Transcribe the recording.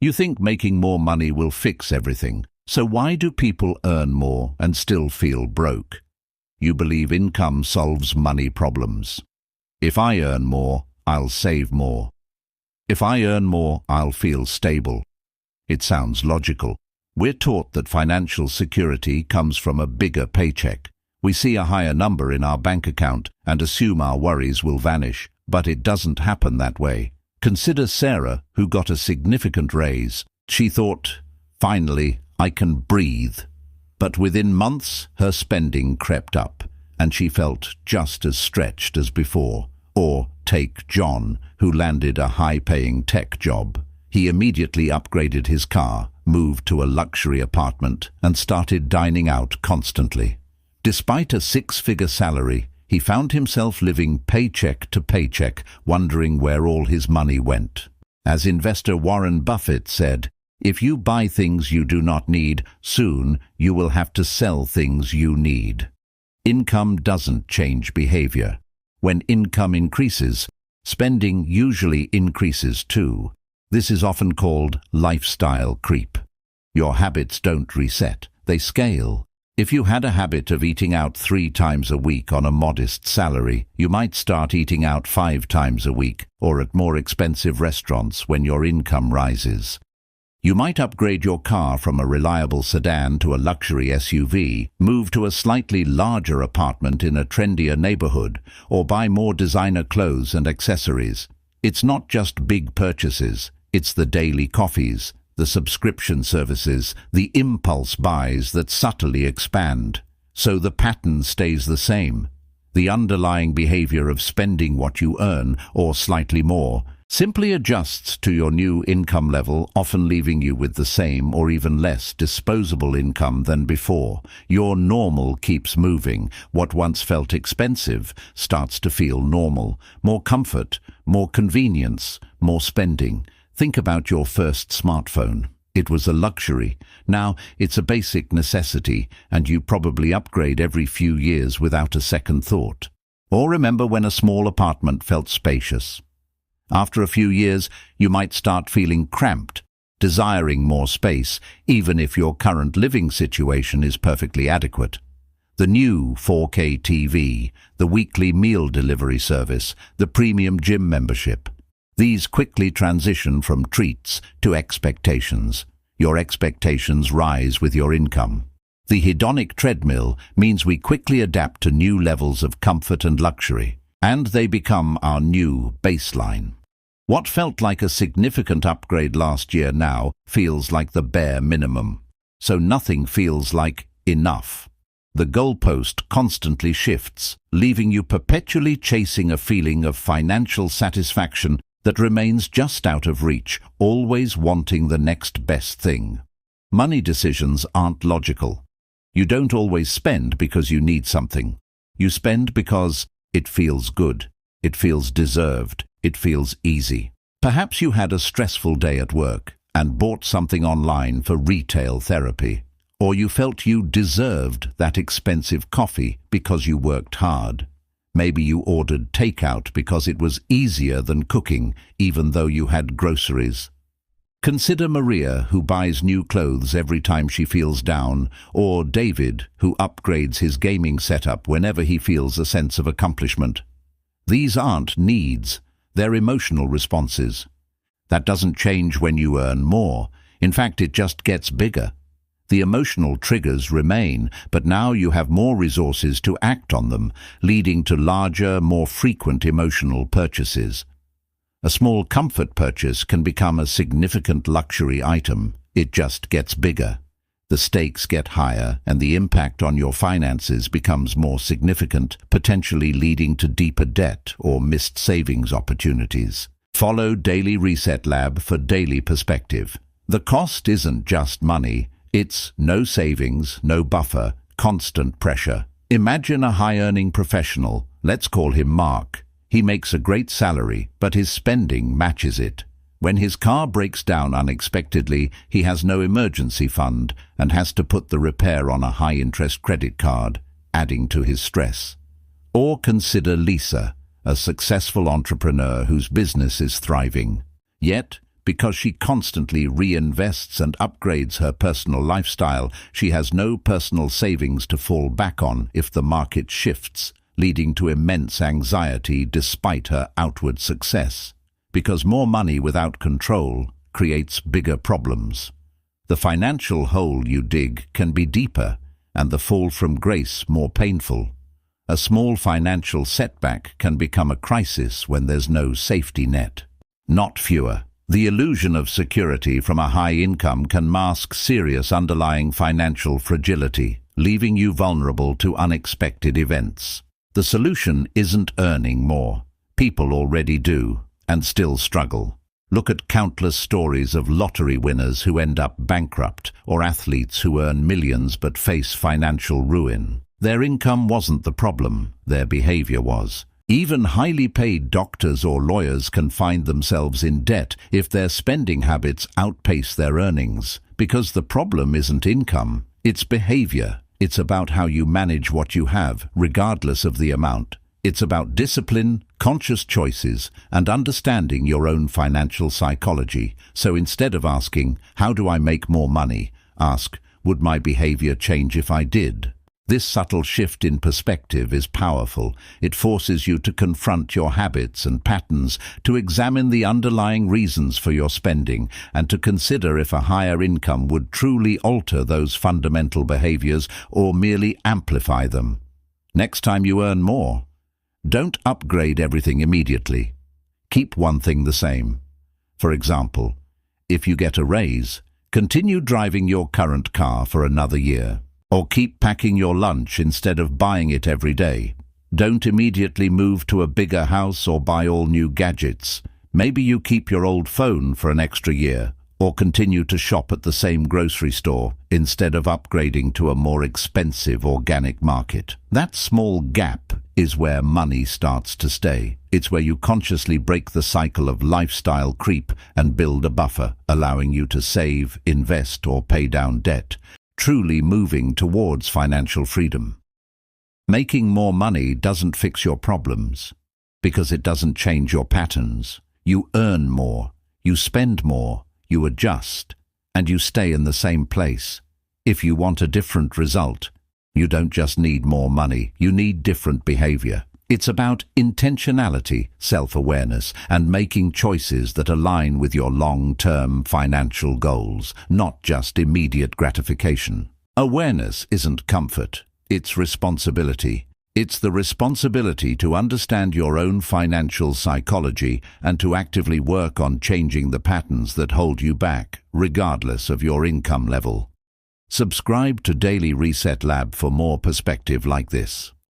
You think making more money will fix everything. So why do people earn more and still feel broke? You believe income solves money problems. If I earn more, I'll save more. If I earn more, I'll feel stable. It sounds logical. We're taught that financial security comes from a bigger paycheck. We see a higher number in our bank account and assume our worries will vanish, but it doesn't happen that way. Consider Sarah, who got a significant raise. She thought, finally, I can breathe. But within months, her spending crept up, and she felt just as stretched as before. Or take John, who landed a high-paying tech job. He immediately upgraded his car, moved to a luxury apartment, and started dining out constantly. Despite a six-figure salary, he found himself living paycheck to paycheck, wondering where all his money went. As investor Warren Buffett said, "If you buy things you do not need, soon you will have to sell things you need." Income doesn't change behavior. When income increases, spending usually increases too. This is often called lifestyle creep. Your habits don't reset, they scale. If you had a habit of eating out 3 times a week on a modest salary, you might start eating out 5 times a week or at more expensive restaurants when your income rises. You might upgrade your car from a reliable sedan to a luxury SUV, move to a slightly larger apartment in a trendier neighborhood, or buy more designer clothes and accessories. It's not just big purchases, it's the daily coffees, the subscription services, the impulse buys that subtly expand. So the pattern stays the same. The underlying behavior of spending what you earn, or slightly more, simply adjusts to your new income level, often leaving you with the same or even less disposable income than before. Your normal keeps moving. What once felt expensive starts to feel normal. More comfort, more convenience, more spending. Think about your first smartphone. It was a luxury. Now it's a basic necessity, and you probably upgrade every few years without a second thought. Or remember when a small apartment felt spacious. After a few years, you might start feeling cramped, desiring more space, even if your current living situation is perfectly adequate. The new 4K TV, the weekly meal delivery service, the premium gym membership. These quickly transition from treats to expectations. Your expectations rise with your income. The hedonic treadmill means we quickly adapt to new levels of comfort and luxury, and they become our new baseline. What felt like a significant upgrade last year now feels like the bare minimum. So nothing feels like enough. The goalpost constantly shifts, leaving you perpetually chasing a feeling of financial satisfaction that remains just out of reach, always wanting the next best thing. Money decisions aren't logical. You don't always spend because you need something. You spend because it feels good, it feels deserved, it feels easy. Perhaps you had a stressful day at work and bought something online for retail therapy. Or you felt you deserved that expensive coffee because you worked hard. Maybe you ordered takeout because it was easier than cooking, even though you had groceries. Consider Maria, who buys new clothes every time she feels down, or David, who upgrades his gaming setup whenever he feels a sense of accomplishment. These aren't needs, they're emotional responses. That doesn't change when you earn more. In fact, it just gets bigger. The emotional triggers remain, but now you have more resources to act on them, leading to larger, more frequent emotional purchases. A small comfort purchase can become a significant luxury item. It just gets bigger. The stakes get higher, and the impact on your finances becomes more significant, potentially leading to deeper debt or missed savings opportunities. Follow Daily Reset Lab for daily perspective. The cost isn't just money. It's no savings, no buffer, constant pressure. Imagine a high-earning professional. Let's call him Mark. He makes a great salary, but his spending matches it. When his car breaks down unexpectedly, he has no emergency fund and has to put the repair on a high-interest credit card, adding to his stress. Or consider Lisa, a successful entrepreneur whose business is thriving. Yet, Because she constantly reinvests and upgrades her personal lifestyle, she has no personal savings to fall back on if the market shifts, leading to immense anxiety despite her outward success. Because more money without control creates bigger problems. The financial hole you dig can be deeper, and the fall from grace more painful. A small financial setback can become a crisis when there's no safety net. Not fewer. The illusion of security from a high income can mask serious underlying financial fragility, leaving you vulnerable to unexpected events. The solution isn't earning more. People already do, and still struggle. Look at countless stories of lottery winners who end up bankrupt, or athletes who earn millions but face financial ruin. Their income wasn't the problem, their behavior was. Even highly paid doctors or lawyers can find themselves in debt if their spending habits outpace their earnings. Because the problem isn't income, it's behavior. It's about how you manage what you have, regardless of the amount. It's about discipline, conscious choices, and understanding your own financial psychology. So instead of asking, "How do I make more money?" ask, "Would my behavior change if I did?" This subtle shift in perspective is powerful. It forces you to confront your habits and patterns, to examine the underlying reasons for your spending, and to consider if a higher income would truly alter those fundamental behaviors or merely amplify them. Next time you earn more, don't upgrade everything immediately. Keep one thing the same. For example, if you get a raise, continue driving your current car for another year. Or keep packing your lunch instead of buying it every day. Don't immediately move to a bigger house or buy all new gadgets. Maybe you keep your old phone for an extra year, or continue to shop at the same grocery store instead of upgrading to a more expensive organic market. That small gap is where money starts to stay. It's where you consciously break the cycle of lifestyle creep and build a buffer, allowing you to save, invest, or pay down debt, truly moving towards financial freedom. Making more money doesn't fix your problems, because it doesn't change your patterns. You earn more, you spend more, you adjust, and you stay in the same place. If you want a different result, you don't just need more money, you need different behavior. It's about intentionality, self-awareness, and making choices that align with your long-term financial goals, not just immediate gratification. Awareness isn't comfort, it's responsibility. It's the responsibility to understand your own financial psychology and to actively work on changing the patterns that hold you back, regardless of your income level. Subscribe to Daily Reset Lab for more perspective like this.